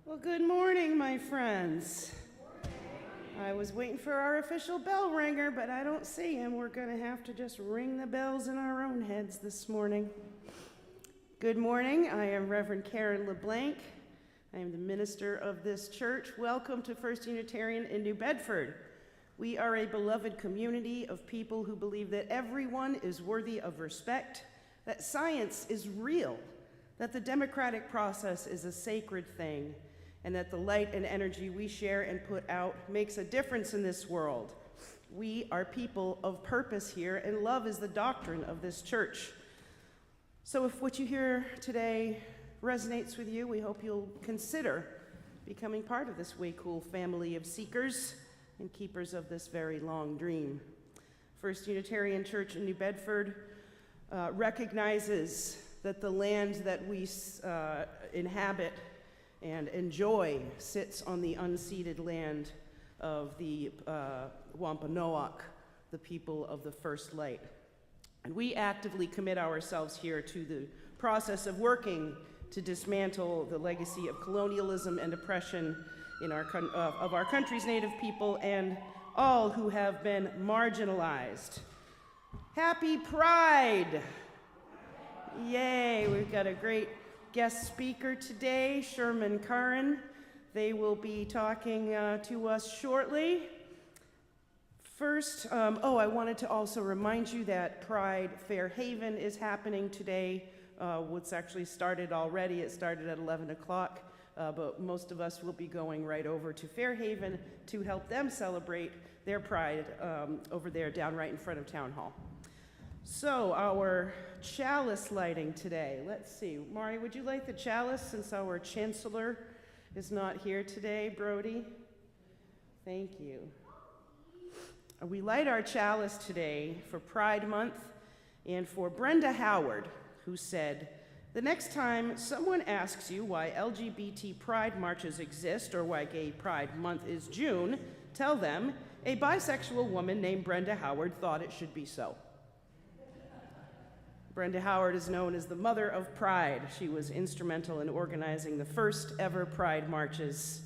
Well, good morning, my friends. I was waiting for our official bell ringer, but I don't see him. We're going to have to just ring the bells in our own heads this morning. Good morning. I am Reverend Curran LeBlanc. I am the minister of this church. Welcome to First Unitarian in New Bedford. We are a beloved community of people who believe that everyone is worthy of respect, that science is real, that the democratic process is a sacred thing, and that the light and energy we share and put out makes a difference in this world. We are people of purpose here, and love is the doctrine of this church. So if what you hear today resonates with you, we hope you'll consider becoming part of this way cool family of seekers and keepers of this very long dream. First Unitarian Church in New Bedford recognizes that the land that we inhabit and enjoy sits on the unceded land of the Wampanoag, the people of the First Light. And we actively commit ourselves here to the process of working to dismantle the legacy of colonialism and oppression in of our country's native people and all who have been marginalized. Happy Pride! Yay, we've got a great guest speaker today, Sherman Curran. They will be talking to us shortly. First, I wanted to also remind you that Pride Fairhaven is happening today. It's actually started already. It started at 11 o'clock, but most of us will be going right over to Fairhaven to help them celebrate their Pride over there down right in front of Town Hall. So our chalice lighting today. Let's see. Mari, would you light the chalice since our chancellor is not here today? Brody? Thank you. We light our chalice today for Pride Month and for Brenda Howard, who said, "The next time someone asks you why LGBT pride marches exist or why Gay Pride Month is June, tell them a bisexual woman named Brenda Howard thought it should be so." Brenda Howard is known as the Mother of Pride. She was instrumental in organizing the first ever Pride marches,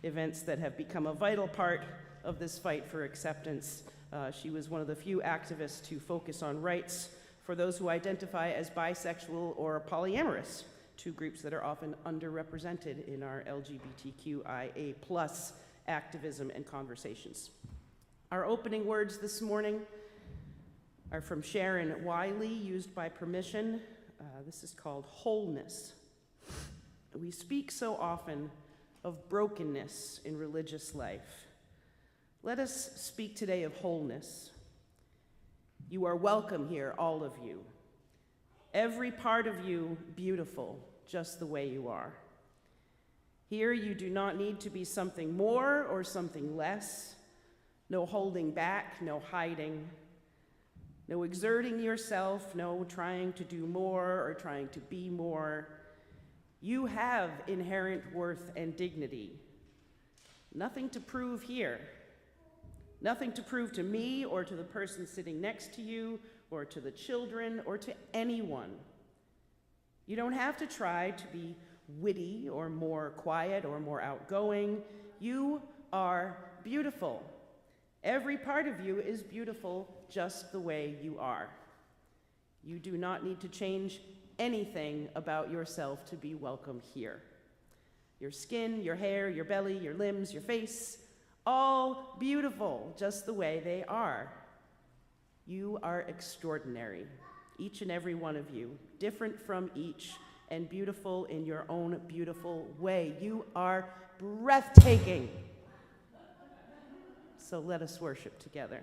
events that have become a vital part of this fight for acceptance. She was one of the few activists to focus on rights for those who identify as bisexual or polyamorous, two groups that are often underrepresented in our LGBTQIA+ activism and conversations. Our opening words this morning are from Sharon Wiley, used by permission. This is called Wholeness. We speak so often of brokenness in religious life. Let us speak today of wholeness. You are welcome here, all of you. Every part of you beautiful, just the way you are. Here you do not need to be something more or something less. No holding back, no hiding. No exerting yourself, no trying to do more or trying to be more. You have inherent worth and dignity. Nothing to prove here. Nothing to prove to me or to the person sitting next to you or to the children or to anyone. You don't have to try to be witty or more quiet or more outgoing. You are beautiful. Every part of you is beautiful just the way you are. You do not need to change anything about yourself to be welcome here. Your skin, your hair, your belly, your limbs, your face, all beautiful just the way they are. You are extraordinary, each and every one of you, different from each and beautiful in your own beautiful way. You are breathtaking. So let us worship together.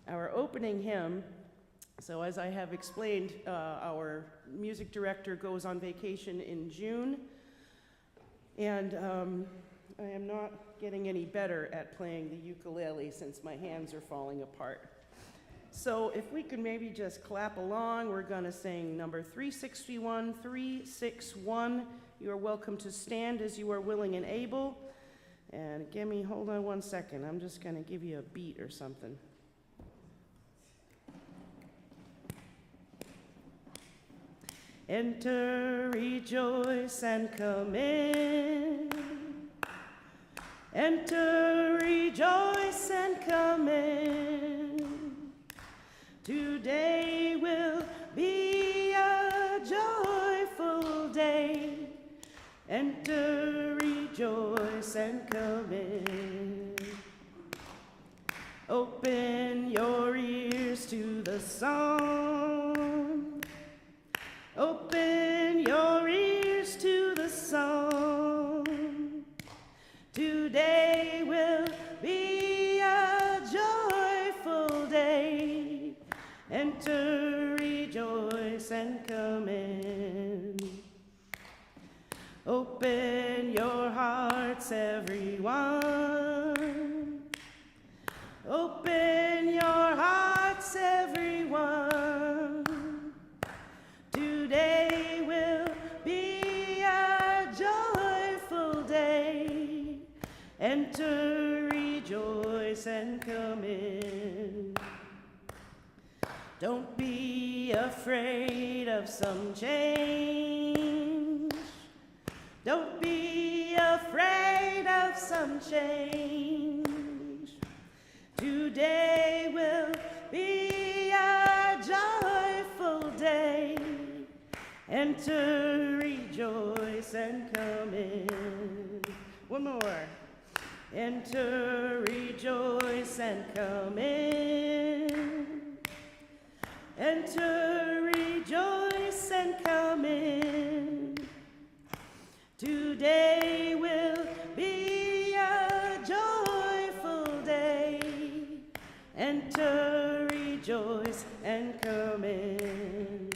Our opening hymn, so as I have explained, our music director goes on vacation in June, and I am not getting any better at playing the ukulele since my hands are falling apart. So if we could maybe just clap along, we're gonna sing number 361, 361. You are welcome to stand as you are willing and able. And hold on one second. I'm just gonna give you a beat or something. Enter, rejoice, and come in. Enter, rejoice, and come in. Today will be a joyful day. Enter, rejoice, and come in. Open your ears to the song. Open your ears to the song. Today will be a joyful day. Enter, rejoice, and come in. Open your hearts, everyone. Open your hearts, everyone. Today will be a joyful day. Enter, rejoice, and come in. Don't be afraid of some change. Don't be afraid of some change. Today will be a joyful day. Enter, rejoice, and come in. One more. Enter, rejoice, and come in. Enter, rejoice, and come in. Today will be a joyful day. Enter, rejoice, and come in.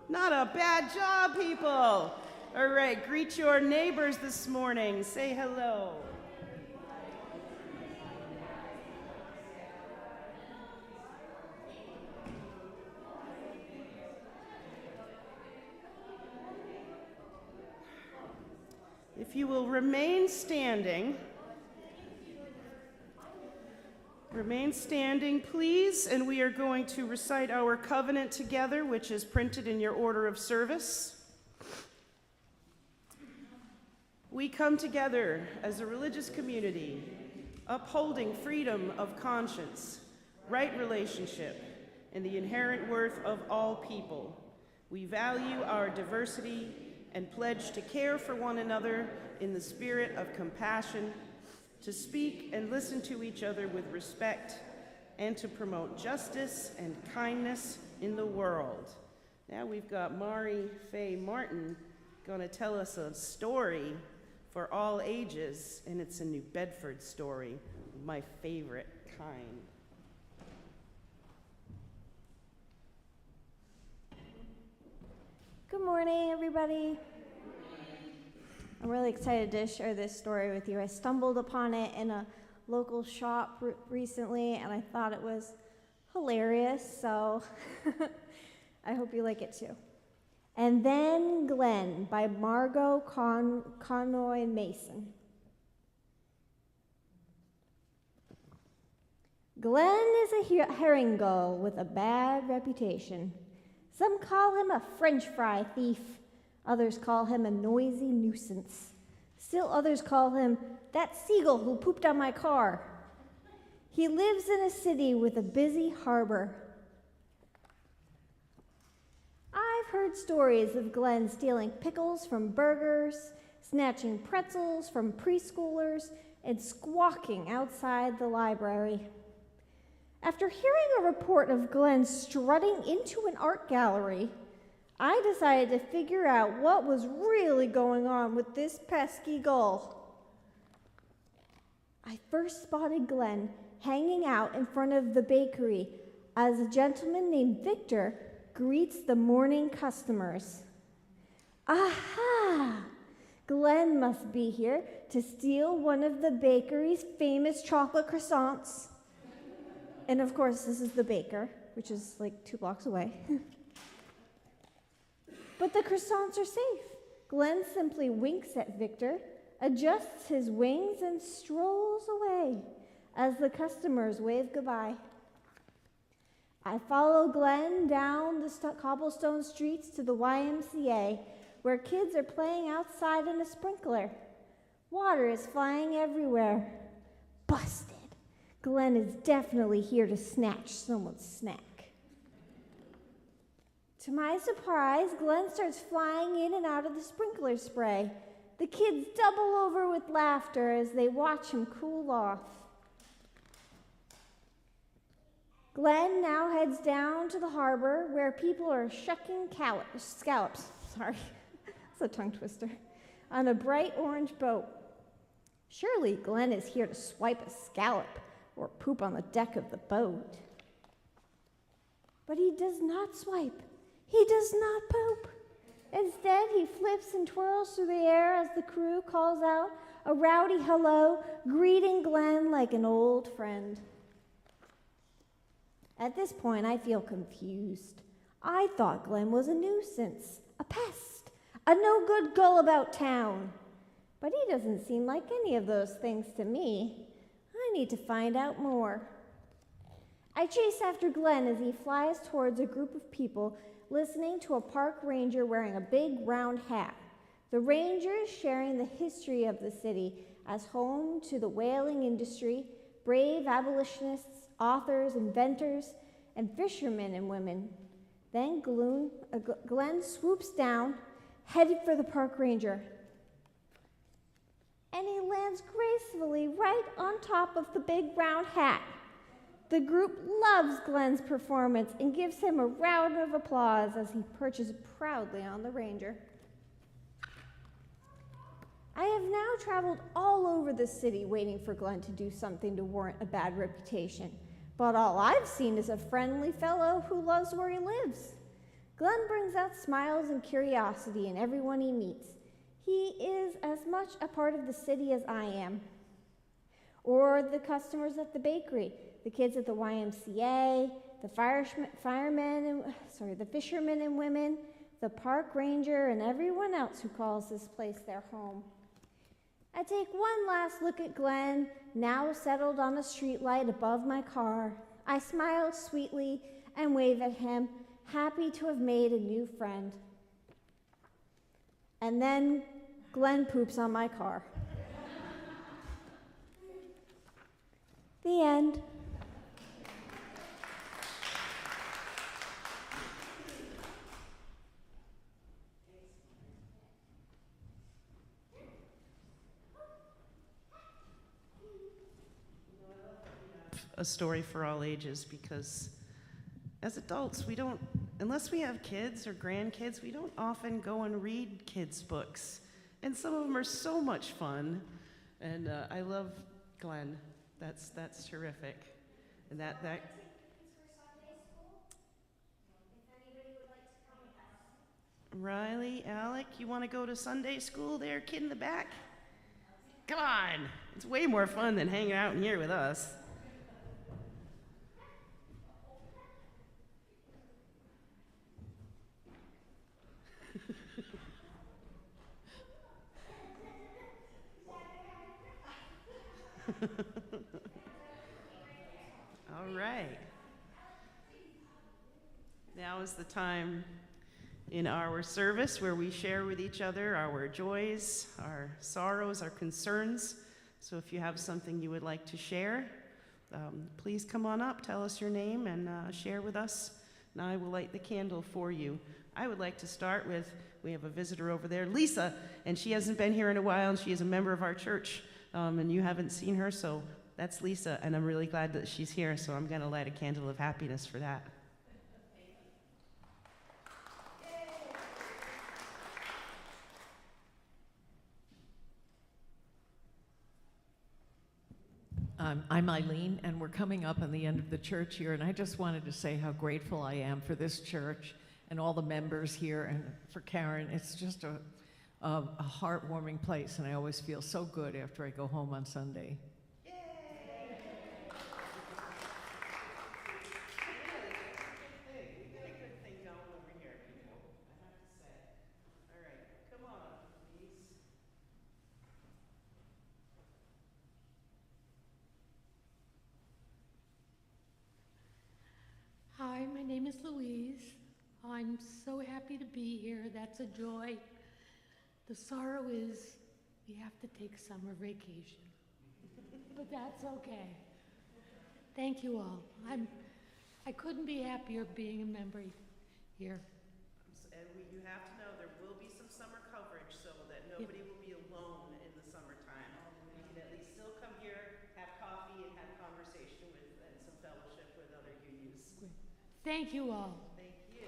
Not a bad job, people. All right, greet your neighbors this morning. Say hello. If you will remain standing, please, and we are going to recite our covenant together, which is printed in your order of service. We come together as a religious community, upholding freedom of conscience, right relationship, and the inherent worth of all people. We value our diversity and pledge to care for one another in the spirit of compassion, to speak and listen to each other with respect, and to promote justice and kindness in the world. Now we've got Mari Faye Martin going to tell us a story for all ages, and it's a New Bedford story, my favorite kind. Good morning, everybody. I'm really excited to share this story with you. I stumbled upon it in a local shop recently, and I thought it was hilarious, so I hope you like it too. And Then Glenn by Margot Conroy Mason. Glenn is a herring gull with a bad reputation. Some call him a French fry thief. Others call him a noisy nuisance. Still others call him that seagull who pooped on my car. He lives in a city with a busy harbor. I've heard stories of Glenn stealing pickles from burgers, snatching pretzels from preschoolers, and squawking outside the library. After hearing a report of Glenn strutting into an art gallery, I decided to figure out what was really going on with this pesky gull. I first spotted Glenn hanging out in front of the bakery as a gentleman named Victor greets the morning customers. Aha! Glenn must be here to steal one of the bakery's famous chocolate croissants. And of course, this is the baker, which is like 2 blocks away. But the croissants are safe. Glenn simply winks at Victor, adjusts his wings, and strolls away as the customers wave goodbye. I follow Glenn down the cobblestone streets to the YMCA, where kids are playing outside in a sprinkler. Water is flying everywhere. Busted. Glenn is definitely here to snatch someone's snack. To my surprise, Glenn starts flying in and out of the sprinkler spray. The kids double over with laughter as they watch him cool off. Glenn now heads down to the harbor where people are shucking scallops. Sorry, that's a tongue twister. On a bright orange boat. Surely Glenn is here to swipe a scallop or poop on the deck of the boat. But he does not swipe. He does not poop. Instead, he flips and twirls through the air as the crew calls out a rowdy hello, greeting Glenn like an old friend. At this point, I feel confused. I thought Glenn was a nuisance, a pest, a no-good gull about town. But he doesn't seem like any of those things to me. I need to find out more. I chase after Glenn as he flies towards a group of people listening to a park ranger wearing a big round hat. The ranger is sharing the history of the city as home to the whaling industry, brave abolitionists, authors, inventors, and fishermen and women. Then Glenn swoops down, headed for the park ranger. And he lands gracefully right on top of the big round hat. The group loves Glenn's performance and gives him a round of applause as he perches proudly on the ranger. I have now traveled all over the city waiting for Glenn to do something to warrant a bad reputation, but all I've seen is a friendly fellow who loves where he lives. Glenn brings out smiles and curiosity in everyone he meets. He is as much a part of the city as I am. Or the customers at the bakery, the kids at the YMCA, the fishermen and women, the park ranger, and everyone else who calls this place their home. I take one last look at Glenn, now settled on a streetlight above my car. I smile sweetly and wave at him, happy to have made a new friend. And then Glenn poops on my car. The end. A story for all ages, because as adults, we don't, unless we have kids or grandkids, we don't often go and read kids' books. And some of them are so much fun. And I love Glenn. That's terrific. And that Riley, Alec, you want to go to Sunday school there, kid in the back? Come on. It's way more fun than hanging out in here with us. All right. Now is the time in our service where we share with each other our joys, our sorrows, our concerns. So if you have something you would like to share, please come on up, tell us your name, and share with us, and I will light the candle for you. I would like to start with, we have a visitor over there, Lisa, and she hasn't been here in a while, and she is a member of our church, and you haven't seen her, so that's Lisa, and I'm really glad that she's here, so I'm going to light a candle of happiness for that. I'm Eileen, and we're coming up on the end of the church year, and I just wanted to say how grateful I am for this church and all the members here, and for Curran. It's just a heartwarming place, and I always feel so good after I go home on Sunday. Yay! We got a good thing going over here, people, I have to say. All right, come on, please. Hi, my name is Louise. I'm so happy to be here. That's a joy. The sorrow is we have to take summer vacation. But that's okay. Thank you all. I couldn't be happier being a member here. And you have to know there will be some summer coverage so that nobody will be alone in the summertime. You can at least still come here, have coffee, and have conversation with and some fellowship with other UUs. Thank you all. Thank you.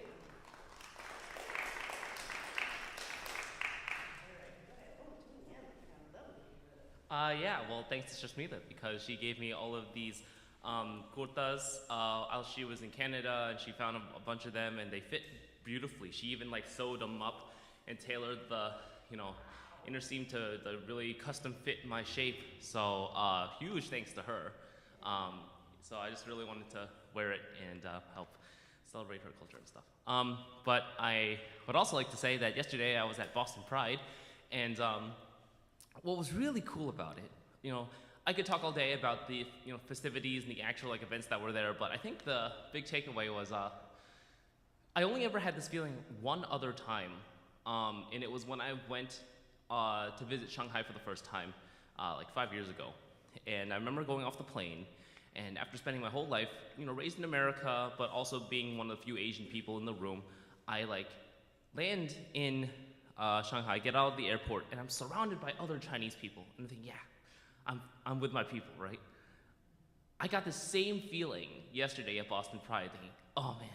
Yeah, well, thanks to Shashmita because she gave me all of these kurtas. She was in Canada and she found a bunch of them and they fit beautifully. She even like sewed them up and tailored the, inner seam to really custom fit my shape. So huge thanks to her. So I just really wanted to wear it and help celebrate her culture and stuff. But I would also like to say that yesterday I was at Boston Pride and what was really cool about it, I could talk all day about the festivities and the actual events that were there, but I think the big takeaway was I only ever had this feeling one other time, and it was when I went to visit Shanghai for the first time, 5 years ago. And I remember going off the plane, and after spending my whole life, raised in America, but also being one of the few Asian people in the room, I land in Shanghai, get out of the airport, and I'm surrounded by other Chinese people. And I think, yeah, I'm with my people, right? I got the same feeling yesterday at Boston Pride, thinking, oh man,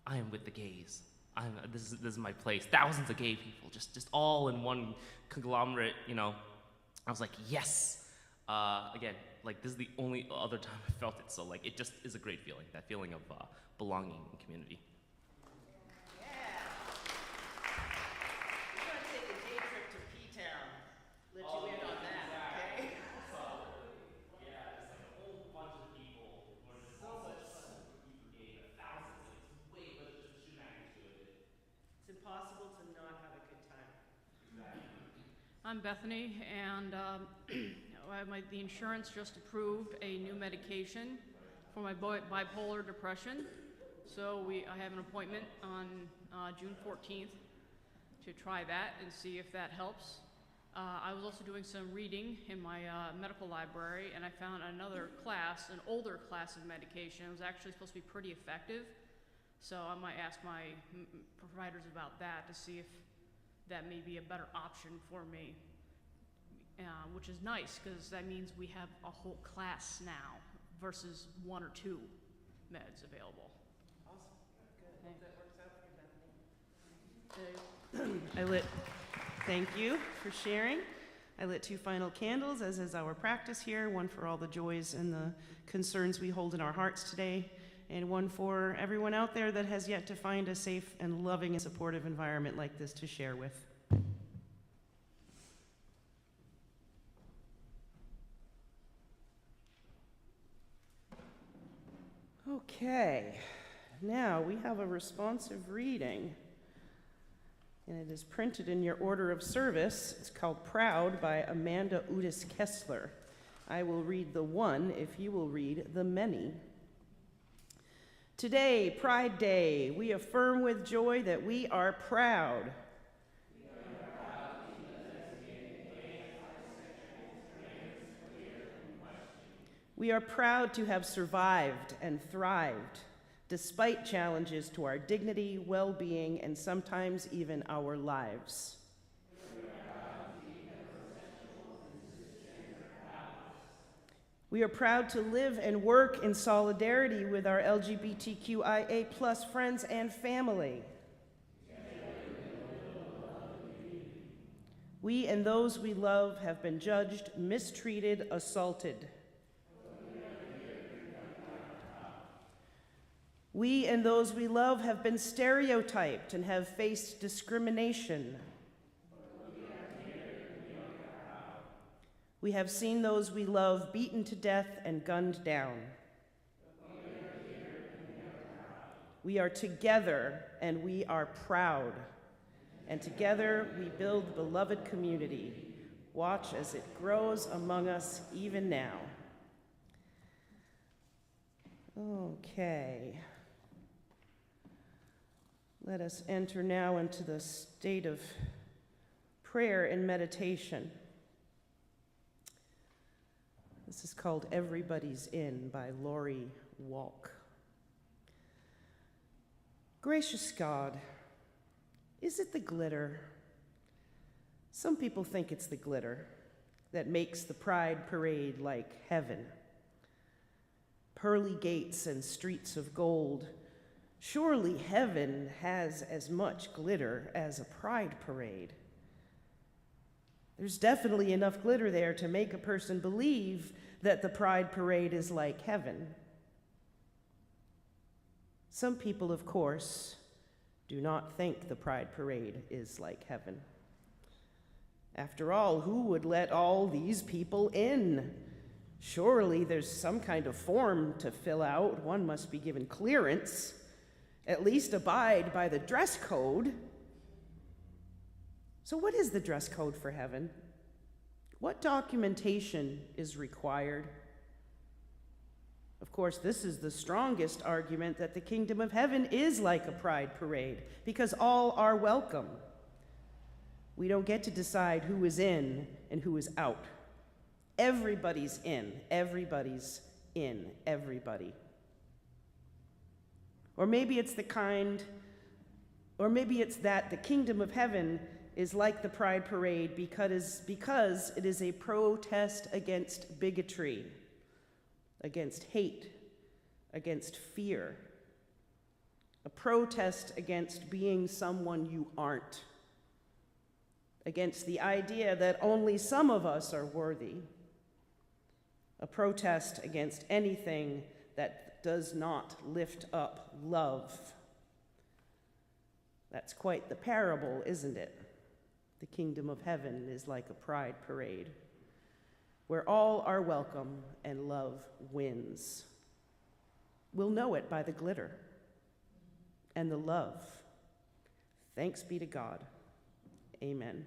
I am with the gays. This is my place. Thousands of gay people, just all in one conglomerate. I was like, yes. Again, this is the only other time I felt it. So it just is a great feeling. That feeling of belonging and community. I'm Bethany, and the insurance just approved a new medication for my bipolar depression. So I have an appointment on June 14th to try that and see if that helps. I was also doing some reading in my medical library, and I found another class, an older class of medication. It was actually supposed to be pretty effective. So I might ask my providers about that to see if that may be a better option for me, which is nice because that means we have a whole class now versus one or two meds available. Awesome. Good. Hope that works out for you, Bethany. Thank you for sharing. I lit 2 final candles, as is our practice here, one for all the joys and the concerns we hold in our hearts today, and one for everyone out there that has yet to find a safe and loving and supportive environment like this to share with. Okay, now we have a responsive reading, and it is printed in your order of service. It's called Proud by Amanda Udis Kessler. I will read the one if you will read the many. Today, Pride Day, we affirm with joy that we are proud. We are proud to have survived and thrived, despite challenges to our dignity, well-being, and sometimes even our lives. We are proud to live and work in solidarity with our LGBTQIA+ friends and family. We and those we love have been judged, mistreated, assaulted. We and those we love have been stereotyped and have faced discrimination. We have seen those we love beaten to death and gunned down. We are together and we are proud. And together we build beloved community. Watch as it grows among us even now. Okay. Let us enter now into the state of prayer and meditation. This is called Everybody's In by Lori Walk. Gracious God, is it the glitter? Some people think it's the glitter that makes the Pride Parade like heaven. Pearly gates and streets of gold. Surely heaven has as much glitter as a Pride Parade. There's definitely enough glitter there to make a person believe that the Pride Parade is like heaven. Some people, of course, do not think the Pride Parade is like heaven. After all, who would let all these people in? Surely there's some kind of form to fill out. One must be given clearance, at least abide by the dress code. So what is the dress code for heaven? What documentation is required? Of course, this is the strongest argument that the kingdom of heaven is like a pride parade, because all are welcome. We don't get to decide who is in and who is out. Everybody's in, everybody's in, everybody. Or maybe it's that the kingdom of heaven is like the pride parade because it is a protest against bigotry, against hate, against fear, a protest against being someone you aren't, against the idea that only some of us are worthy, a protest against anything that does not lift up love. That's quite the parable, isn't it? The kingdom of heaven is like a pride parade, where all are welcome and love wins. We'll know it by the glitter and the love. Thanks be to God. Amen.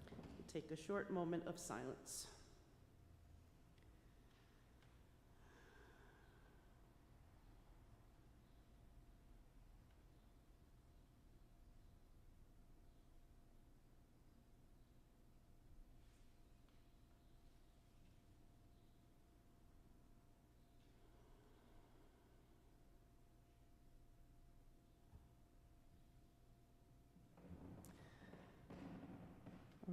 We'll take a short moment of silence.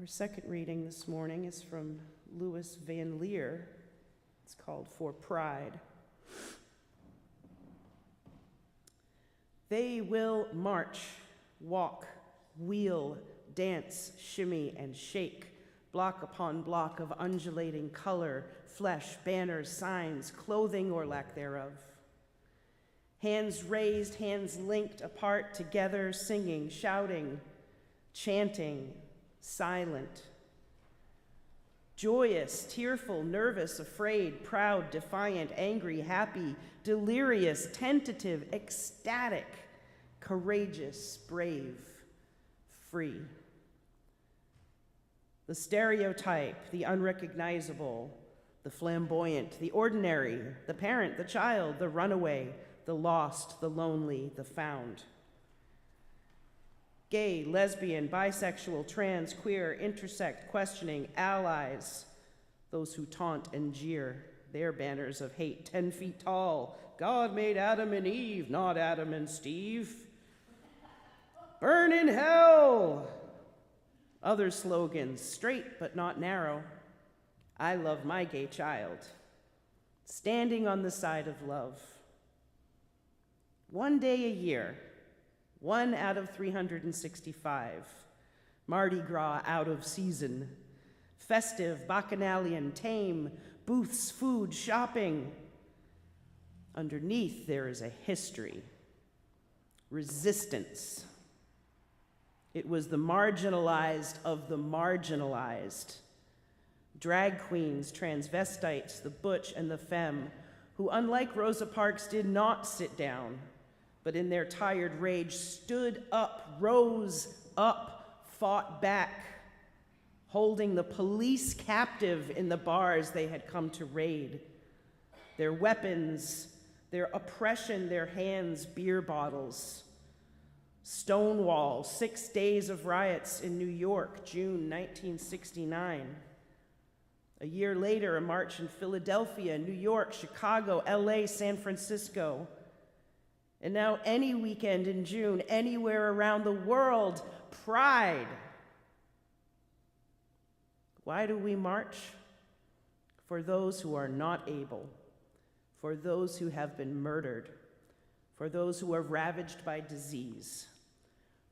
Our second reading this morning is from Louis Van Leer. It's called For Pride. They will march, walk, wheel, dance, shimmy, and shake, block upon block of undulating color, flesh, banners, signs, clothing or lack thereof. Hands raised, hands linked apart together, singing, shouting, chanting, silent, joyous, tearful, nervous, afraid, proud, defiant, angry, happy, delirious, tentative, ecstatic, courageous, brave, free. The stereotype, the unrecognizable, the flamboyant, the ordinary, the parent, the child, the runaway, the lost, the lonely, the found. Gay, lesbian, bisexual, trans, queer, intersect, questioning, allies, those who taunt and jeer, their banners of hate 10 feet tall. God made Adam and Eve, not Adam and Steve. Burn in hell. Other slogans, straight but not narrow. I love my gay child. Standing on the side of love. One day a year, 1 out of 365. Mardi Gras out of season. Festive, bacchanalian, tame, booths, food, shopping. Underneath there is a history. Resistance. It was the marginalized of the marginalized. Drag queens, transvestites, the butch and the femme, who unlike Rosa Parks did not sit down, but in their tired rage stood up, rose up, fought back, holding the police captive in the bars they had come to raid. Their weapons their oppression, their hands, beer bottles. Stonewall, 6 days of riots in New York, June 1969. A year later, a march in Philadelphia, New York, Chicago, LA, San Francisco. And now any weekend in June, anywhere around the world, Pride. Why do we march? For those who are not able, for those who have been murdered, for those who are ravaged by disease,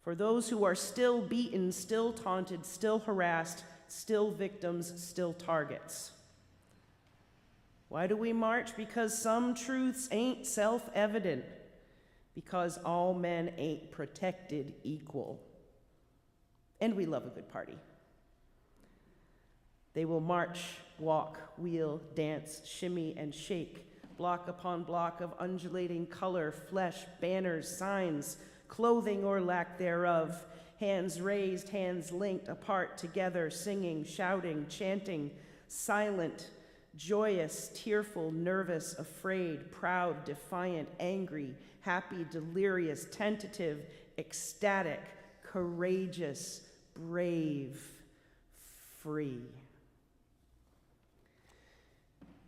for those who are still beaten, still taunted, still harassed, still victims, still targets. Why do we march? Because some truths ain't self-evident, because all men ain't protected equal. And we love a good party. They will march, walk, wheel, dance, shimmy, and shake, block upon block of undulating color, flesh, banners, signs, clothing or lack thereof, hands raised, hands linked, apart, together, singing, shouting, chanting, silent, joyous, tearful, nervous, afraid, proud, defiant, angry, happy, delirious, tentative, ecstatic, courageous, brave, free.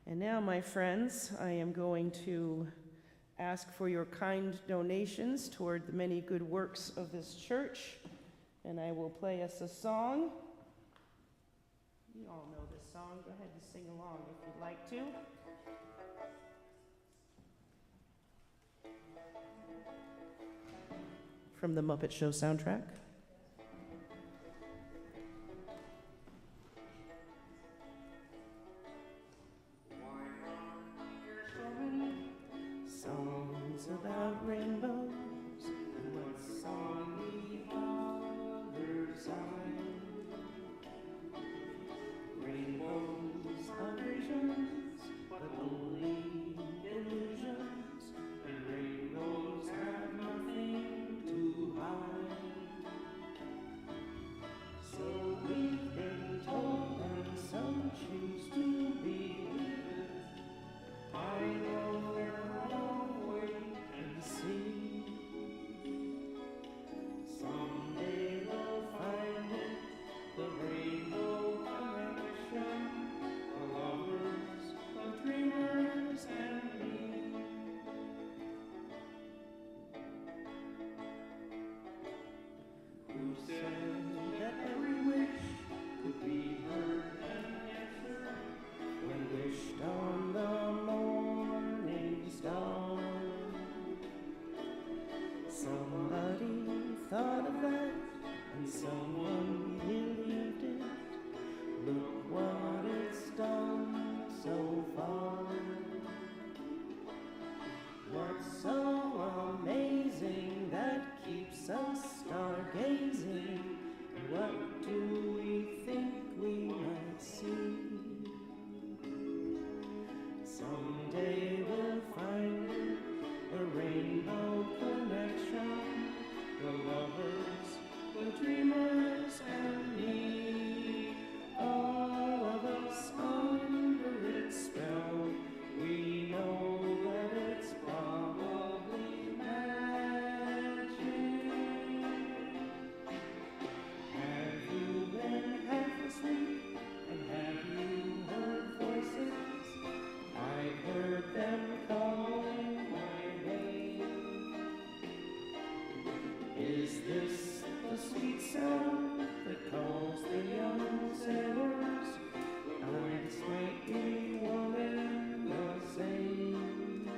And now, my friends, I am going to ask for your kind donations toward the many good works of this church, and I will play us a song. You all know this song. Go ahead and sing along if you'd like to. From the Muppet Show soundtrack. Songs about rainbows, and what song the other side. Rainbows are visions, but only illusions, and rainbows have nothing to hide. So we've been told, and some choose to believe it. I know I'll wait and see. Someday we'll find it, the rainbow connection, the lovers, the dreamers, and me. Who said that every wish could be heard and answered when wished on the morning star? Somebody thought of that, and someone believed it. Look what it's done so far. What's so amazing that keeps us stargazing? What do we think we might see? Someday we'll find it, the rainbow connection, the lovers, the dreamers, and me. All of us under its spell, we know that it's probably magic. Have you been half asleep, and have you heard voices? I heard them calling my name. Is this the sweet sound that calls the young sailors? I just might be one and the same.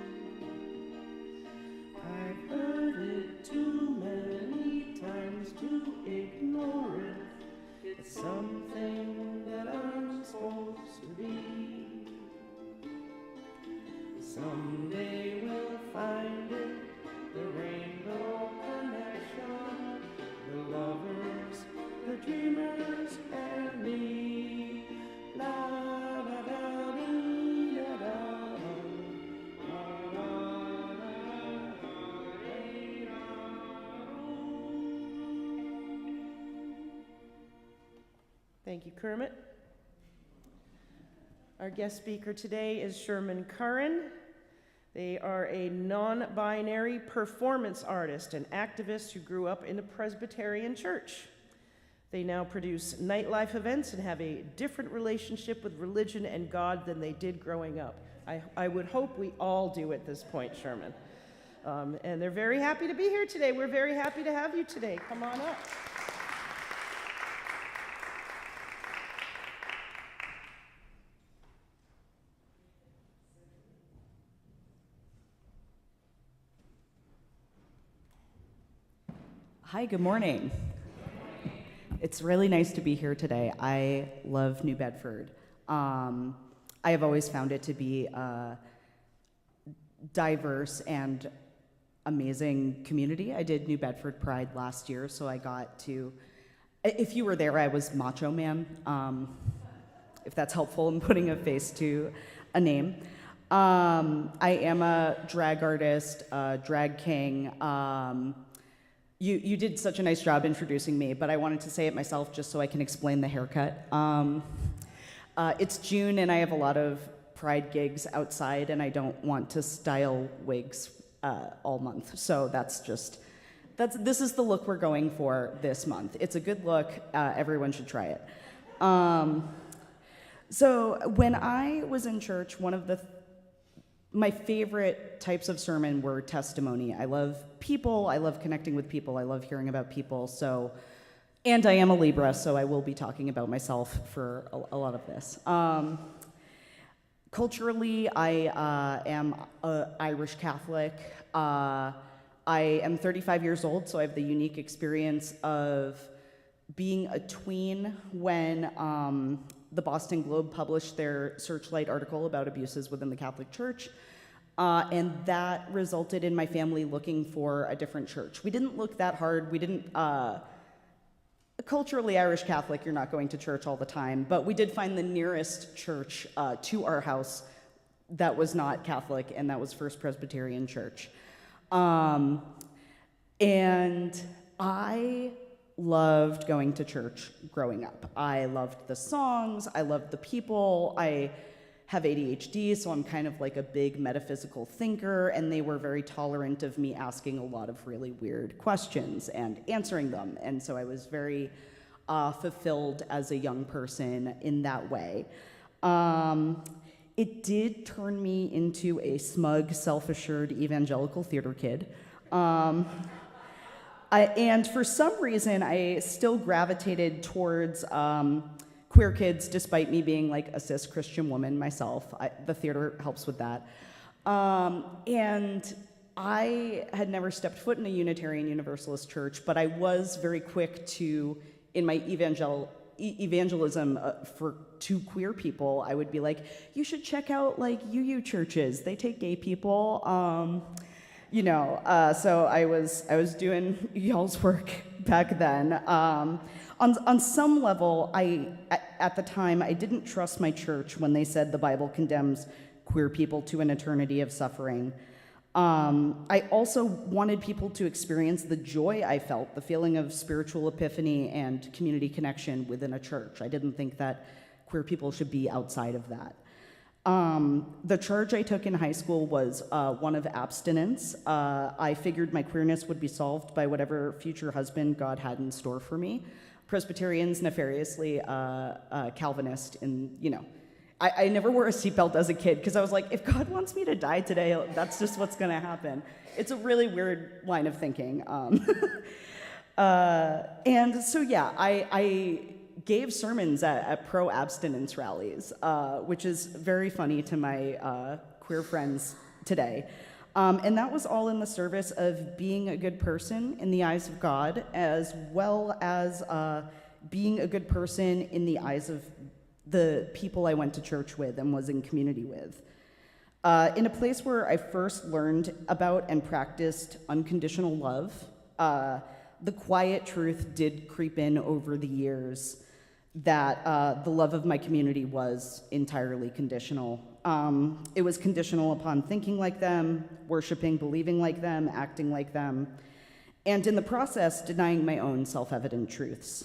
I've heard it too many times to ignore it. It's something that I'm supposed to be. Someday we'll find it, the rainbow connection, the lovers, the dreamers, and me. La da da dee da da, la la la dee da. Thank you, Kermit. Our guest speaker today is Sherman Curran. They are a non-binary performance artist and activist who grew up in the Presbyterian Church. They now produce nightlife events and have a different relationship with religion and God than they did growing up. I would hope we all do at this point, Sherman. And they're very happy to be here today. We're very happy to have you today. Come on up. Hi, good morning. It's really nice to be here today. I love New Bedford. I have always found it to be a diverse and amazing community. I did New Bedford Pride last year, so I got to, if you were there, I was Macho Man, if that's helpful in putting a face to a name. I am a drag artist, drag king. You did such a nice job introducing me, but I wanted to say it myself just so I can explain the haircut. It's June and I have a lot of pride gigs outside and I don't want to style wigs all month. So this is the look we're going for this month. It's a good look, everyone should try it. So when I was in church, my favorite types of sermon were testimony. I love people, I love connecting with people, I love hearing about people, and I am a Libra, so I will be talking about myself for a lot of this. Culturally, I am Irish Catholic. I am 35 years old, so I have the unique experience of being a tween when the Boston Globe published their Searchlight article about abuses within the Catholic Church, and that resulted in my family looking for a different church. We didn't look that hard. We didn't, culturally Irish Catholic, you're not going to church all the time, but we did find the nearest church to our house that was not Catholic, and that was First Presbyterian Church. And I loved going to church growing up. I loved the songs, I loved the people. I have ADHD, so I'm kind of like a big metaphysical thinker, and they were very tolerant of me asking a lot of really weird questions and answering them. And so I was very fulfilled as a young person in that way. It did turn me into a smug, self-assured evangelical theater kid. And for some reason, I still gravitated towards queer kids, despite me being like a cis Christian woman myself. The theater helps with that. And I had never stepped foot in a Unitarian Universalist church, but I was very quick to, in my evangelism to queer people, I would be like, you should check out like UU churches. They take gay people. So I was doing y'all's work back then. On some level, at the time, I didn't trust my church when they said the Bible condemns queer people to an eternity of suffering. I also wanted people to experience the joy I felt, the feeling of spiritual epiphany and community connection within a church. I didn't think that queer people should be outside of that. The charge I took in high school was one of abstinence. I figured my queerness would be solved by whatever future husband God had in store for me. Presbyterians, nefariously Calvinist, and I never wore a seatbelt as a kid because I was like, if God wants me to die today, that's just what's going to happen. It's a really weird line of thinking. And so, yeah, I gave sermons at pro-abstinence rallies, which is very funny to my queer friends today. And that was all in the service of being a good person in the eyes of God, as well as being a good person in the eyes of the people I went to church with and was in community with. In a place where I first learned about and practiced unconditional love, the quiet truth did creep in over the years that the love of my community was entirely conditional. It was conditional upon thinking like them, worshiping, believing like them, acting like them, and in the process, denying my own self-evident truths.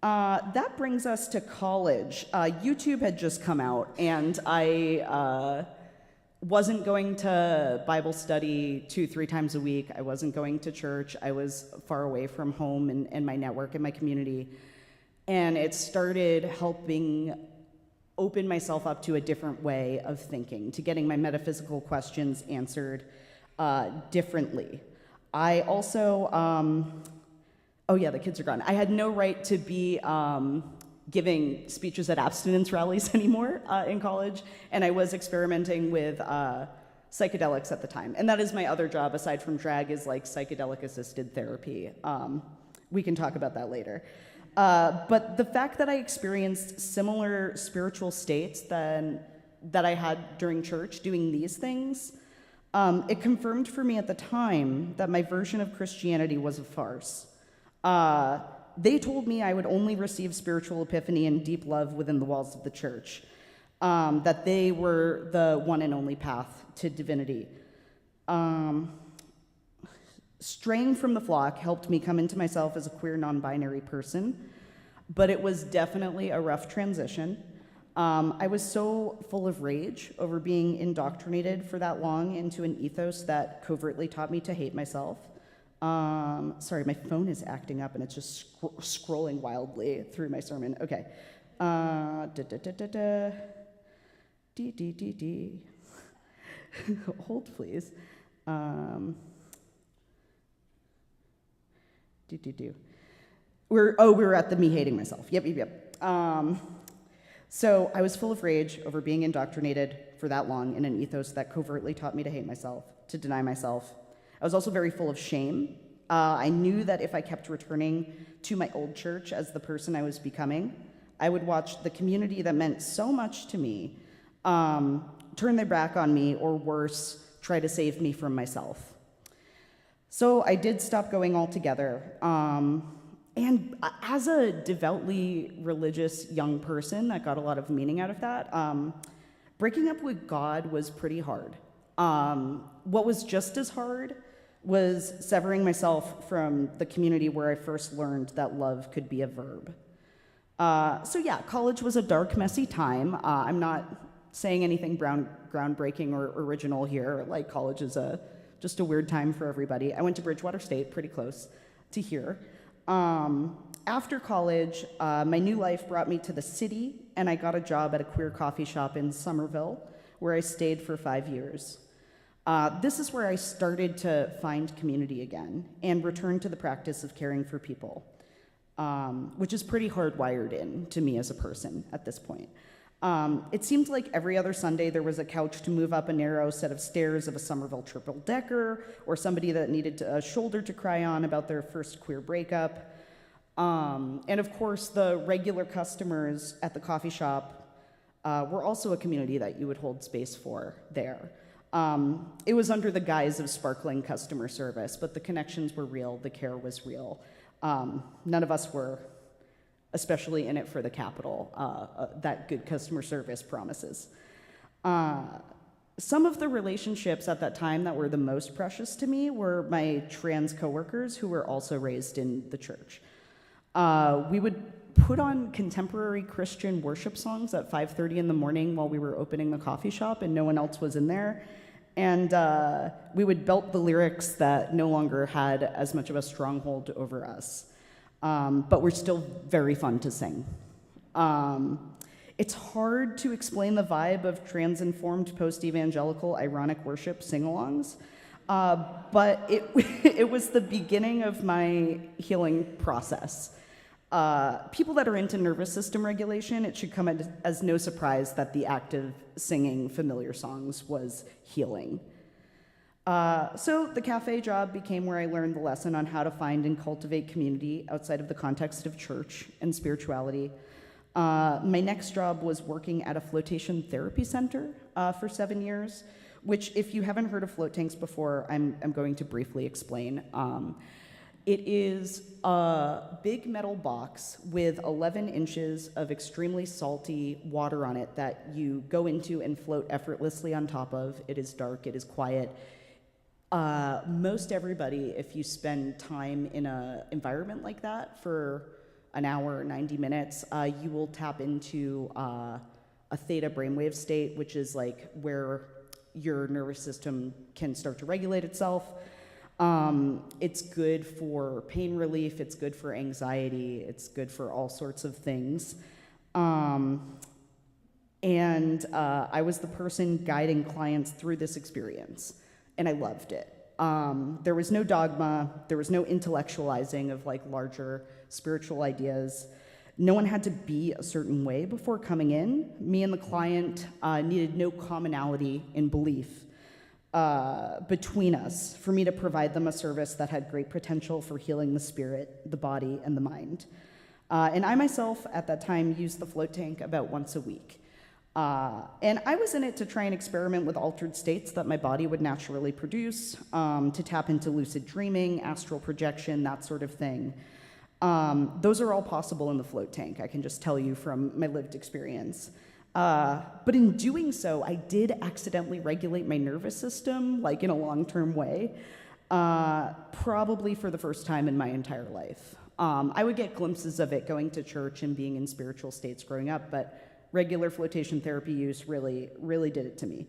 That brings us to college. YouTube had just come out, and I wasn't going to Bible study 2-3 times a week. I wasn't going to church. I was far away from home and my network and my community. And it started helping open myself up to a different way of thinking, to getting my metaphysical questions answered differently. I also, oh yeah, the kids are gone. I had no right to be giving speeches at abstinence rallies anymore in college, and I was experimenting with psychedelics at the time. And that is my other job, aside from drag, is like psychedelic-assisted therapy. We can talk about that later. But the fact that I experienced similar spiritual states that I had during church doing these things, it confirmed for me at the time that my version of Christianity was a farce. They told me I would only receive spiritual epiphany and deep love within the walls of the church, that they were the one and only path to divinity. Straying from the flock helped me come into myself as a queer non-binary person, but it was definitely a rough transition. I was so full of rage over being indoctrinated for that long into an ethos that covertly taught me to hate myself. Sorry, my phone is acting up and it's just scrolling wildly through my sermon. Okay. Hold, please. We were at the me hating myself. Yep. So I was full of rage over being indoctrinated for that long in an ethos that covertly taught me to hate myself, to deny myself. I was also very full of shame. I knew that if I kept returning to my old church as the person I was becoming, I would watch the community that meant so much to me turn their back on me, or worse, try to save me from myself. So I did stop going altogether. And as a devoutly religious young person that got a lot of meaning out of that, breaking up with God was pretty hard. What was just as hard was severing myself from the community where I first learned that love could be a verb. So yeah, college was a dark, messy time. I'm not saying anything groundbreaking or original here. Like, college is just a weird time for everybody. I went to Bridgewater State, pretty close to here. After college, my new life brought me to the city, and I got a job at a queer coffee shop in Somerville, where I stayed for 5 years. This is where I started to find community again and return to the practice of caring for people, which is pretty hardwired into me as a person at this point. It seemed like every other Sunday there was a couch to move up a narrow set of stairs of a Somerville triple-decker, or somebody that needed a shoulder to cry on about their first queer breakup. And of course, the regular customers at the coffee shop were also a community that you would hold space for there. It was under the guise of sparkling customer service, but the connections were real, the care was real. None of us were especially in it for the capital, that good customer service promises. Some of the relationships at that time that were the most precious to me were my trans coworkers who were also raised in the church. We would put on contemporary Christian worship songs at 5:30 in the morning while we were opening the coffee shop and no one else was in there. And we would belt the lyrics that no longer had as much of a stronghold over us. But were still very fun to sing. It's hard to explain the vibe of trans-informed, post-evangelical, ironic worship sing-alongs, but it was the beginning of my healing process. People that are into nervous system regulation, it should come as no surprise that the act of singing familiar songs was healing. So the cafe job became where I learned the lesson on how to find and cultivate community outside of the context of church and spirituality. My next job was working at a flotation therapy center for 7 years, which, if you haven't heard of float tanks before, I'm going to briefly explain. It is a big metal box with 11 inches of extremely salty water on it that you go into and float effortlessly on top of. It is dark, it is quiet. Most everybody, if you spend time in an environment like that for an hour or 90 minutes, you will tap into a theta brainwave state, which is like where your nervous system can start to regulate itself. It's good for pain relief, it's good for anxiety, it's good for all sorts of things. I was the person guiding clients through this experience, and I loved it. There was no dogma, there was no intellectualizing of like larger spiritual ideas. No one had to be a certain way before coming in. Me and the client needed no commonality in belief between us for me to provide them a service that had great potential for healing the spirit, the body, and the mind. And I myself, at that time, used the float tank about once a week. And I was in it to try and experiment with altered states that my body would naturally produce, to tap into lucid dreaming, astral projection, that sort of thing. Those are all possible in the float tank, I can just tell you from my lived experience. But in doing so, I did accidentally regulate my nervous system, like in a long-term way, probably for the first time in my entire life. I would get glimpses of it going to church and being in spiritual states growing up, but regular flotation therapy use really did it to me.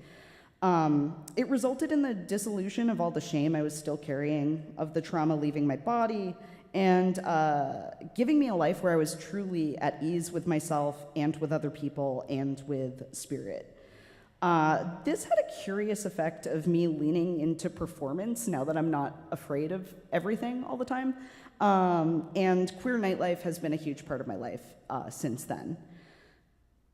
It resulted in the dissolution of all the shame I was still carrying, of the trauma leaving my body, and giving me a life where I was truly at ease with myself and with other people and with spirit. This had a curious effect of me leaning into performance now that I'm not afraid of everything all the time. And queer nightlife has been a huge part of my life since then.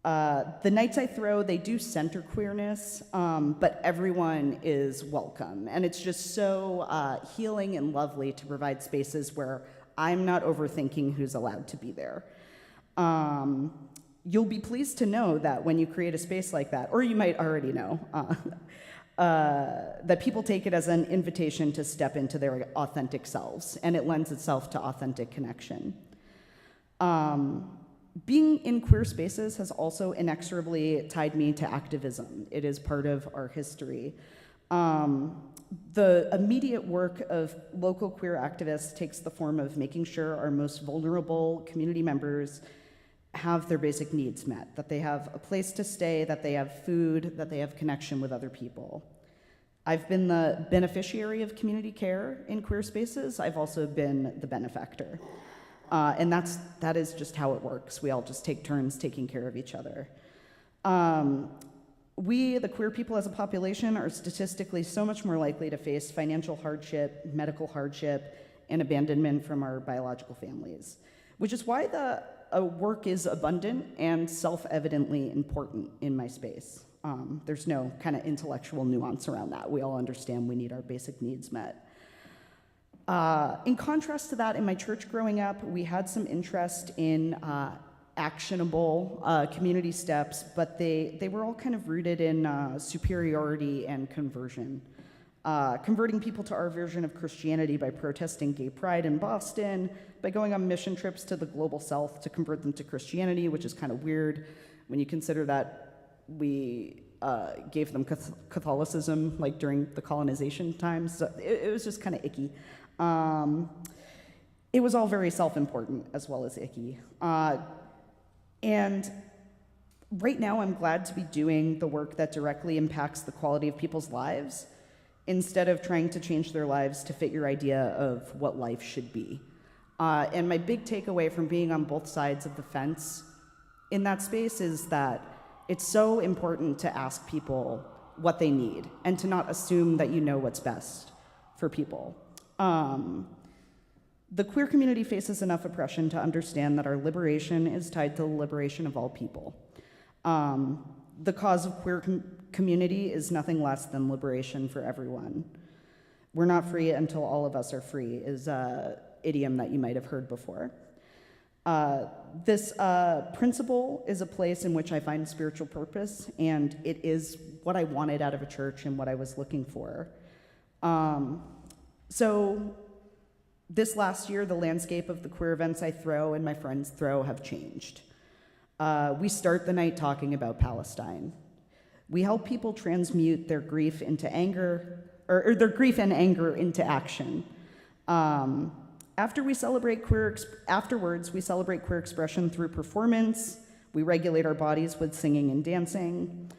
The nights I throw, they do center queerness, but everyone is welcome. And it's just so healing and lovely to provide spaces where I'm not overthinking who's allowed to be there. You'll be pleased to know that when you create a space like that, or you might already know, that people take it as an invitation to step into their authentic selves, and it lends itself to authentic connection. Being in queer spaces has also inexorably tied me to activism. It is part of our history. The immediate work of local queer activists takes the form of making sure our most vulnerable community members have their basic needs met, that they have a place to stay, that they have food, that they have connection with other people. I've been the beneficiary of community care in queer spaces. I've also been the benefactor. And that is just how it works. We all just take turns taking care of each other. We, the queer people as a population, are statistically so much more likely to face financial hardship, medical hardship, and abandonment from our biological families, which is why the work is abundant and self-evidently important in my space. There's no kind of intellectual nuance around that. We all understand we need our basic needs met. In contrast to that, in my church growing up, we had some interest in actionable community steps, but they were all kind of rooted in superiority and conversion. Converting people to our version of Christianity by protesting gay pride in Boston, by going on mission trips to the global south to convert them to Christianity, which is kind of weird when you consider that we gave them Catholicism like during the colonization times. So it was just kind of icky. It was all very self-important as well as icky. And right now I'm glad to be doing the work that directly impacts the quality of people's lives instead of trying to change their lives to fit your idea of what life should be. And my big takeaway from being on both sides of the fence in that space is that it's so important to ask people what they need and to not assume that you know what's best for people. The queer community faces enough oppression to understand that our liberation is tied to the liberation of all people. The cause of queer community is nothing less than liberation for everyone. We're not free until all of us are free is an idiom that you might have heard before. This principle is a place in which I find spiritual purpose, and it is what I wanted out of a church and what I was looking for. So this last year, the landscape of the queer events I throw and my friends throw have changed. We start the night talking about Palestine. We help people transmute their grief into anger, or their grief and anger into action. Afterwards, we celebrate queer expression through performance. We regulate our bodies with singing and dancing.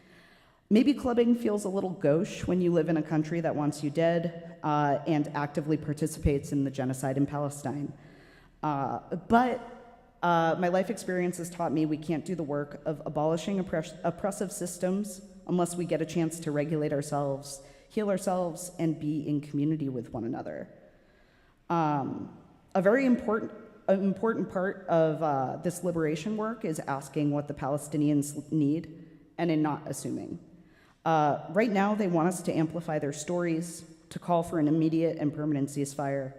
Maybe clubbing feels a little gauche when you live in a country that wants you dead and actively participates in the genocide in Palestine. But my life experience has taught me we can't do the work of abolishing oppressive systems unless we get a chance to regulate ourselves, heal ourselves, and be in community with one another. A very important part of this liberation work is asking what the Palestinians need and in not assuming. Right now, they want us to amplify their stories, to call for an immediate and permanent ceasefire,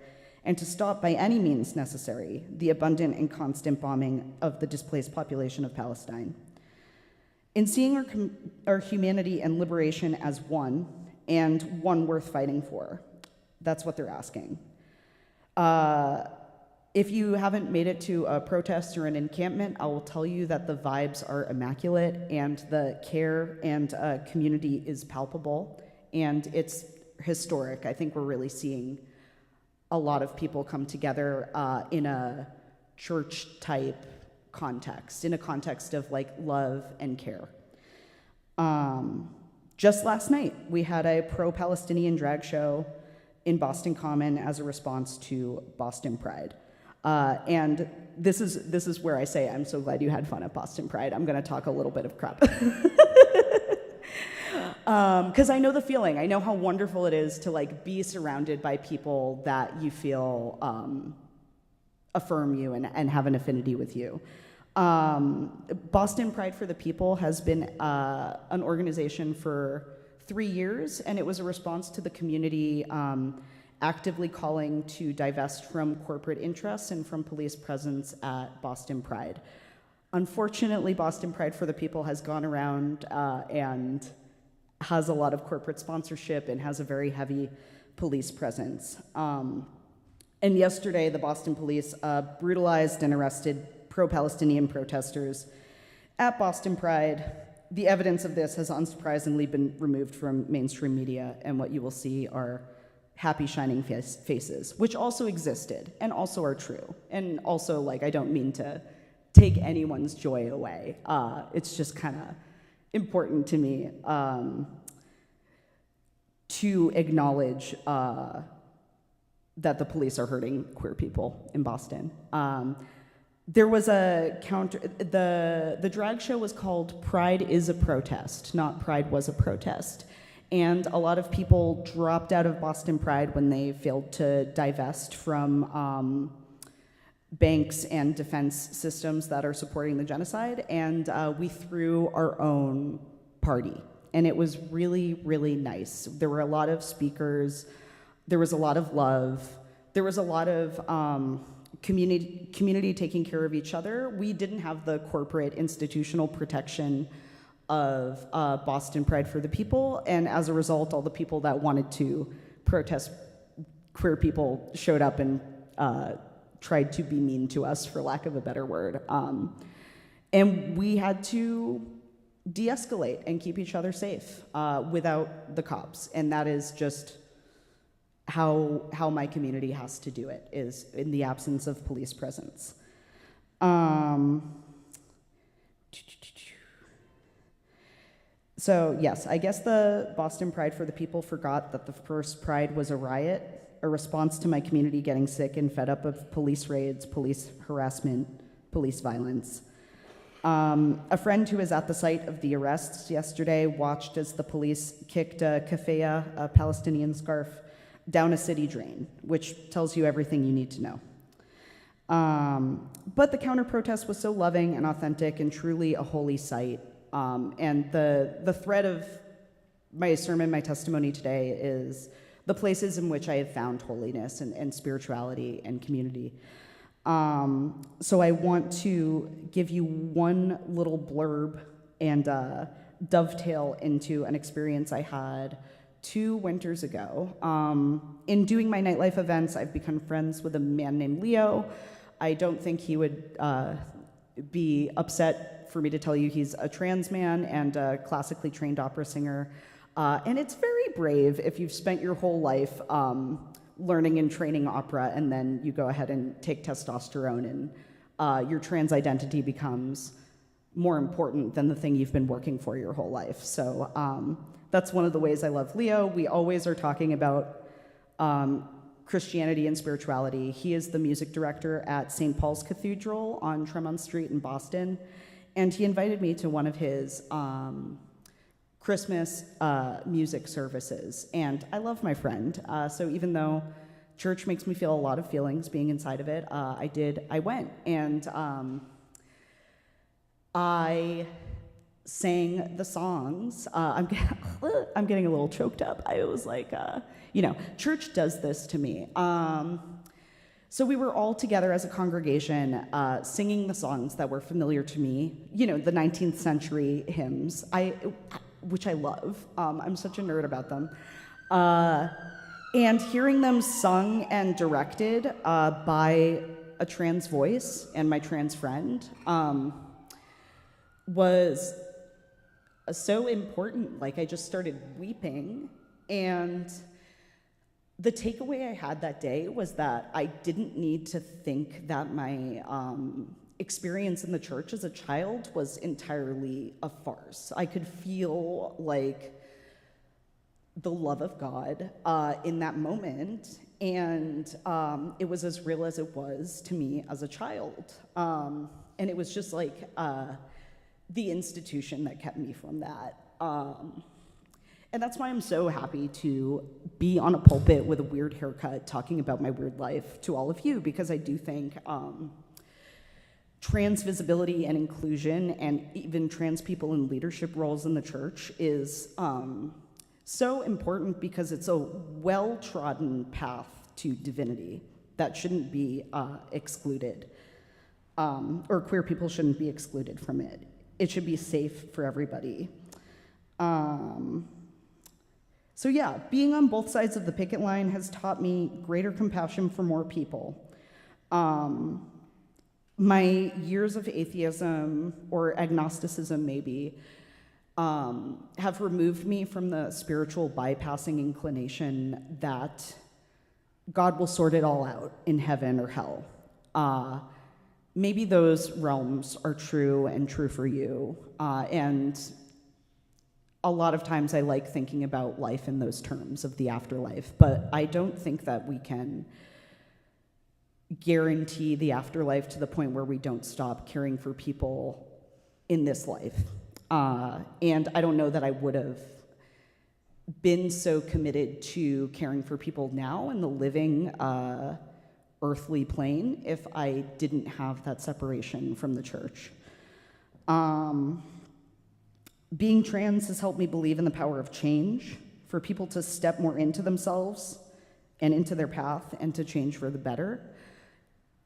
and to stop by any means necessary the abundant and constant bombing of the displaced population of Palestine. In seeing our humanity and liberation as one, and one worth fighting for, that's what they're asking. If you haven't made it to a protest or an encampment, I will tell you that the vibes are immaculate and the care and community is palpable, and it's historic. I think we're really seeing a lot of people come together in a church-type context, in a context of like love and care. Just last night, we had a pro-Palestinian drag show in Boston Common as a response to Boston Pride. And this is where I say, I'm so glad you had fun at Boston Pride. I'm gonna talk a little bit of crap. Because I know the feeling. I know how wonderful it is to like be surrounded by people that you feel affirm you and have an affinity with you. Boston Pride for the People has been an organization for 3 years, and it was a response to the community actively calling to divest from corporate interests and from police presence at Boston Pride. Unfortunately, Boston Pride for the People has gone around and has a lot of corporate sponsorship and has a very heavy police presence. And yesterday, the Boston police brutalized and arrested pro-Palestinian protesters at Boston Pride. The evidence of this has unsurprisingly been removed from mainstream media, and what you will see are happy, shining faces, which also existed and also are true. And also, like, I don't mean to take anyone's joy away. It's just kind of important to me to acknowledge that the police are hurting queer people in Boston. There was a counter, the drag show was called Pride is a Protest, not Pride was a Protest. And a lot of people dropped out of Boston Pride when they failed to divest from banks and defense systems that are supporting the genocide. And we threw our own party. And it was really, really nice. There were a lot of speakers. There was a lot of love. There was a lot of community taking care of each other. We didn't have the corporate institutional protection of Boston Pride for the People, and as a result, all the people that wanted to protest queer people showed up and tried to be mean to us, for lack of a better word. And we had to de-escalate and keep each other safe without the cops, and that is just how my community has to do it, is in the absence of police presence. So yes, I guess the Boston Pride for the People forgot that the first Pride was a riot, a response to my community getting sick and fed up of police raids, police harassment, police violence. A friend who was at the site of the arrests yesterday watched as the police kicked a keffiyeh, a Palestinian scarf, down a city drain, which tells you everything you need to know. But the counter-protest was so loving and authentic and truly a holy sight. And the thread of my sermon, my testimony today, is the places in which I have found holiness and spirituality and community. So I want to give you one little blurb and dovetail into an experience I had 2 winters ago. In doing my nightlife events, I've become friends with a man named Leo. I don't think he would be upset for me to tell you he's a trans man and a classically trained opera singer. And it's very brave if you've spent your whole life learning and training opera, and then you go ahead and take testosterone, and your trans identity becomes more important than the thing you've been working for your whole life. So that's one of the ways I love Leo. We always are talking about Christianity and spirituality. He is the music director at St. Paul's Cathedral on Tremont Street in Boston, and he invited me to one of his Christmas music services. And I love my friend, so even though church makes me feel a lot of feelings being inside of it, I went, and I sang the songs. I'm getting a little choked up. I was like, church does this to me. So we were all together as a congregation singing the songs that were familiar to me, the 19th century hymns, which I love. I'm such a nerd about them. And hearing them sung and directed by a trans voice and my trans friend was so important. Like, I just started weeping, and the takeaway I had that day was that I didn't need to think that my experience in the church as a child was entirely a farce. I could feel like the love of God in that moment, and it was as real as it was to me as a child. And it was just like the institution that kept me from that. And that's why I'm so happy to be on a pulpit with a weird haircut talking about my weird life to all of you, because I do think trans visibility and inclusion, and even trans people in leadership roles in the church, is so important, because it's a well-trodden path to divinity that shouldn't be excluded, or queer people shouldn't be excluded from it. It should be safe for everybody. So yeah, being on both sides of the picket line has taught me greater compassion for more people. My years of atheism, or agnosticism maybe, have removed me from the spiritual bypassing inclination that God will sort it all out in heaven or hell. Maybe those realms are true and true for you, and a lot of times I like thinking about life in those terms of the afterlife, but I don't think that we can guarantee the afterlife to the point where we don't stop caring for people in this life. And I don't know that I would have been so committed to caring for people now in the living earthly plane if I didn't have that separation from the church. Being trans has helped me believe in the power of change, for people to step more into themselves and into their path and to change for the better.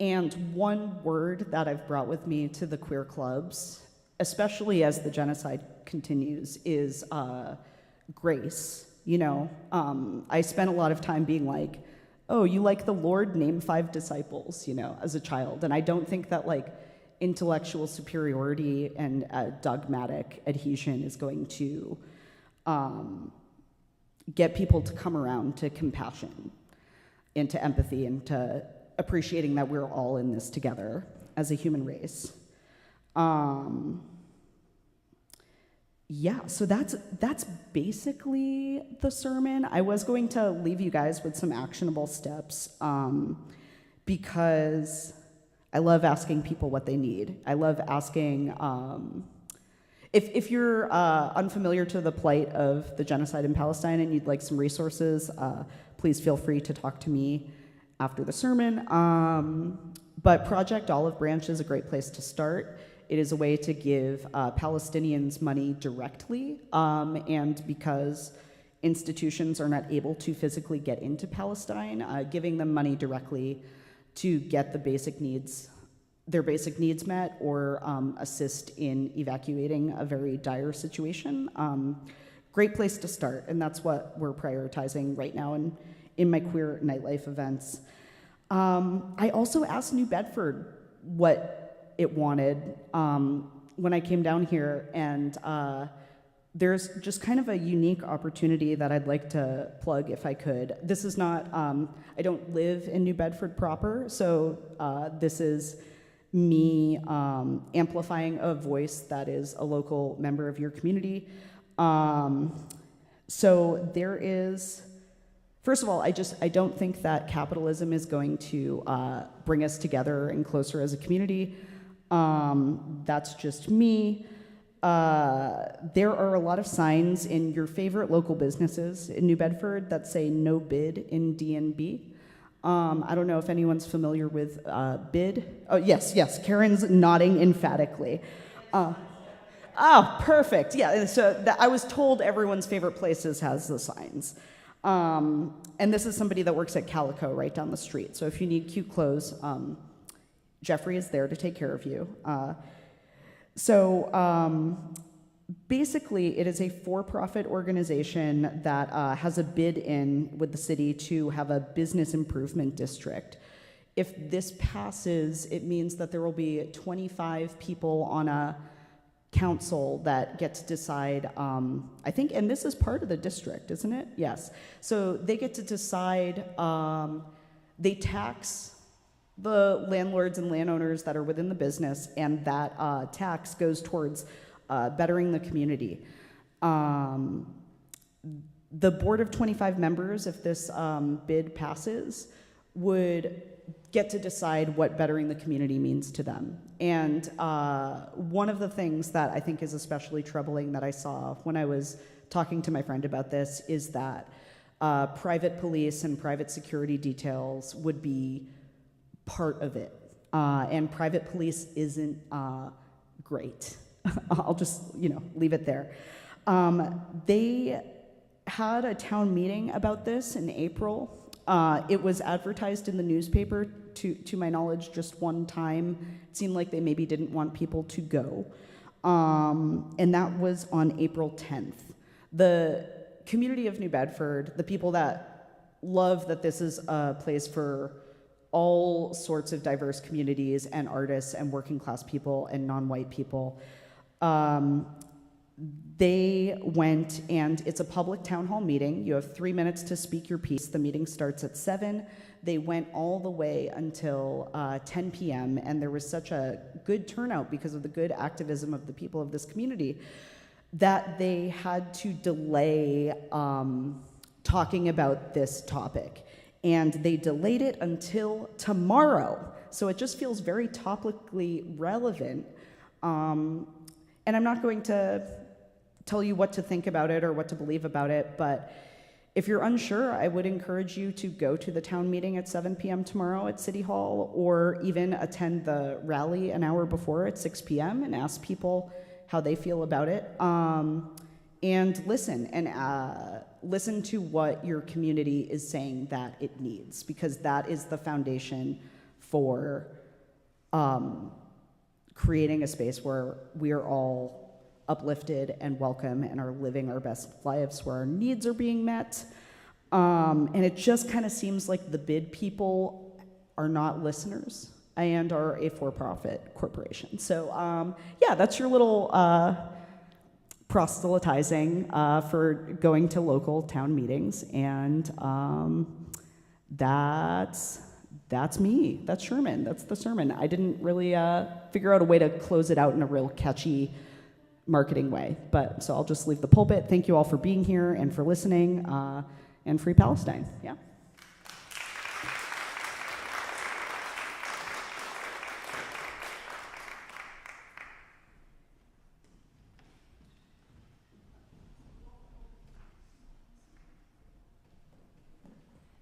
And one word that I've brought with me to the queer clubs, especially as the genocide continues, is grace. I spent a lot of time being like, oh, you like the Lord? Name 5 disciples, as a child. And I don't think that intellectual superiority and dogmatic adhesion is going to get people to come around to compassion and to empathy and to appreciating that we're all in this together as a human race. Yeah, so that's basically the sermon. I was going to leave you guys with some actionable steps because I love asking people what they need. I love asking, if you're unfamiliar to the plight of the genocide in Palestine and you'd like some resources, please feel free to talk to me after the sermon. But Project Olive Branch is a great place to start. It is a way to give Palestinians money directly, and because institutions are not able to physically get into Palestine, giving them money directly to get their basic needs met, or assist in evacuating a very dire situation. Great place to start, and that's what we're prioritizing right now in my queer nightlife events. I also asked New Bedford what it wanted when I came down here, and there's just kind of a unique opportunity that I'd like to plug if I could. This is not, I don't live in New Bedford proper, so this is me amplifying a voice that is a local member of your community. So there is, first of all, I don't think that capitalism is going to bring us together and closer as a community. That's just me. There are a lot of signs in your favorite local businesses in New Bedford that say no bid in DNB. I don't know if anyone's familiar with bid. Oh, yes, Curran's nodding emphatically. Oh, perfect. Yeah, so I was told everyone's favorite places has the signs. And this is somebody that works at Calico right down the street. So if you need cute clothes, Jeffrey is there to take care of you. Basically, it is a for-profit organization that has a bid in with the city to have a business improvement district. If this passes, it means that there will be 25 people on a council that get to decide, I think, and this is part of the district, isn't it? Yes. So they get to decide, they tax the landlords and landowners that are within the business, and that tax goes towards bettering the community. The board of 25 members, if this bid passes, would get to decide what bettering the community means to them. And one of the things that I think is especially troubling that I saw when I was talking to my friend about this is that private police and private security details would be part of it. And private police isn't great. I'll just, leave it there. They had a town meeting about this in April. It was advertised in the newspaper, to my knowledge, just one time. It seemed like they maybe didn't want people to go. And that was on April 10th. The community of New Bedford, the people that love that this is a place for all sorts of diverse communities and artists and working class people and non-white people, they went, and it's a public town hall meeting. You have 3 minutes to speak your piece. The meeting starts at 7. They went all the way until 10 p.m., and there was such a good turnout because of the good activism of the people of this community that they had to delay talking about this topic. And they delayed it until tomorrow. So it just feels very topically relevant. And I'm not going to tell you what to think about it or what to believe about it, but if you're unsure, I would encourage you to go to the town meeting at 7 p.m. tomorrow at City Hall, or even attend the rally an hour before at 6 p.m. and ask people how they feel about it. And listen to what your community is saying that it needs, because that is the foundation for creating a space where we are all uplifted and welcome and are living our best lives, where our needs are being met. And it just kind of seems like the bid people are not listeners and are a for-profit corporation. So that's your little proselytizing for going to local town meetings. And that's me. That's Sherman. That's the sermon. I didn't really figure out a way to close it out in a real catchy marketing way. So I'll just leave the pulpit. Thank you all for being here and for listening. And free Palestine. Yeah.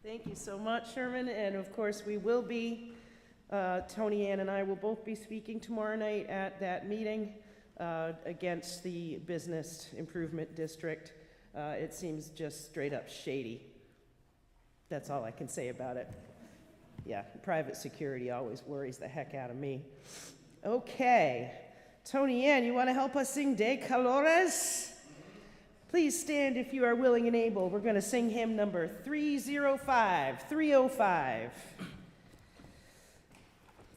Thank you so much, Sherman. And of course, we will be, Tony Ann and I will both be speaking tomorrow night at that meeting against the Business Improvement District. It seems just straight up shady. That's all I can say about it. Yeah, private security always worries the heck out of me. Okay, Tony Ann, you want to help us sing De Colores? Please stand if you are willing and able. We're going to sing hymn number 305. 305.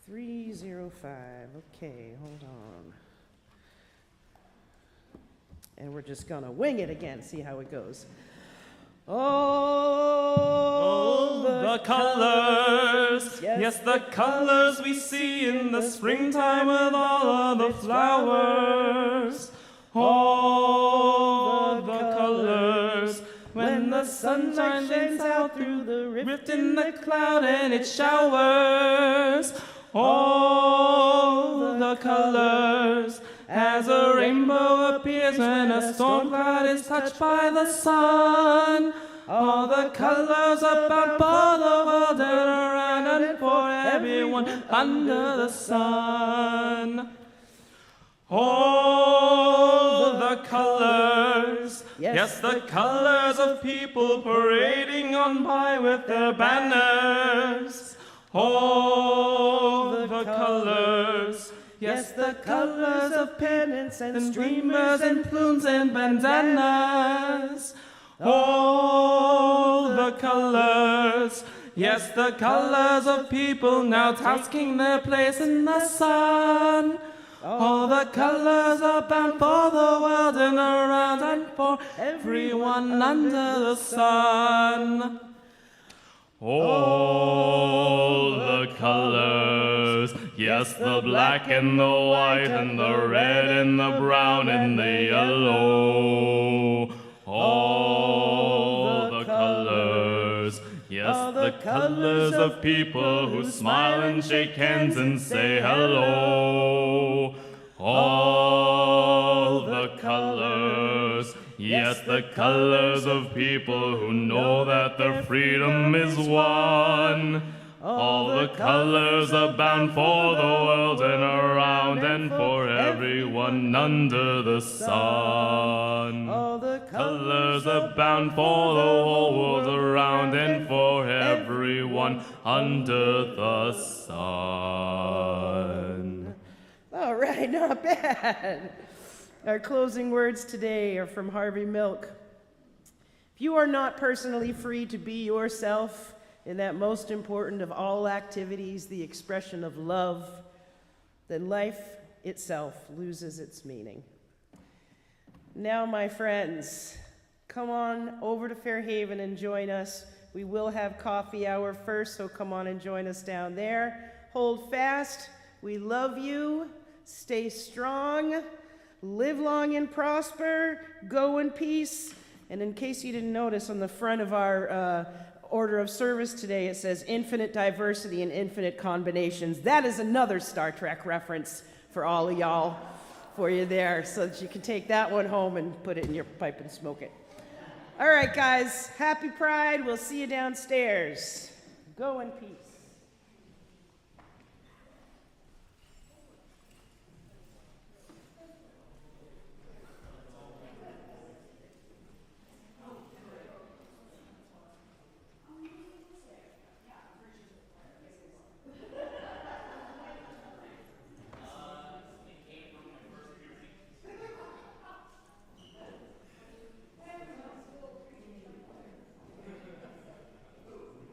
305. Okay, hold on. And we're just going to wing it again, see how it goes. Oh, the colors Yes, the colors we see in the springtime with all of the flowers. All the colors. When the sunshine shines out through the rift in the cloud and it showers. All the colors. As a rainbow appears when a storm cloud is touched by the sun. All the colors about for the world and around and for everyone under the sun. All the colors, yes, the colors of people parading on by with their banners. All the colors, yes, the colors of pennants and streamers and plumes and bandanas. All the colors, yes, the colors of people now tasking their place in the sun. All the colors are bound for the world and around and for everyone under the sun. All the colors, yes, the black and the white and the red and the brown and the yellow. All the colors, yes, the colors of people who smile and shake hands and say hello. All the colors, yes, the colors of people who know that their freedom is won. All the colors are bound for the world and around and for everyone under the sun. All the colors are bound for the whole world around and for everyone under the sun. All right, not bad. Our closing words today are from Harvey Milk. If you are not personally free to be yourself in that most important of all activities, the expression of love, then life itself loses its meaning. Now, my friends, come on over to Fairhaven and join us. We will have coffee hour first, so come on and join us down there. Hold fast. We love you. Stay strong. Live long and prosper. Go in peace. And in case you didn't notice, on the front of our order of service today, it says infinite diversity and infinite combinations. That is another Star Trek reference for all of y'all for you there, so that you can take that one home and put it in your pipe and smoke it. All right, guys, happy Pride. We'll see you downstairs. Go in peace.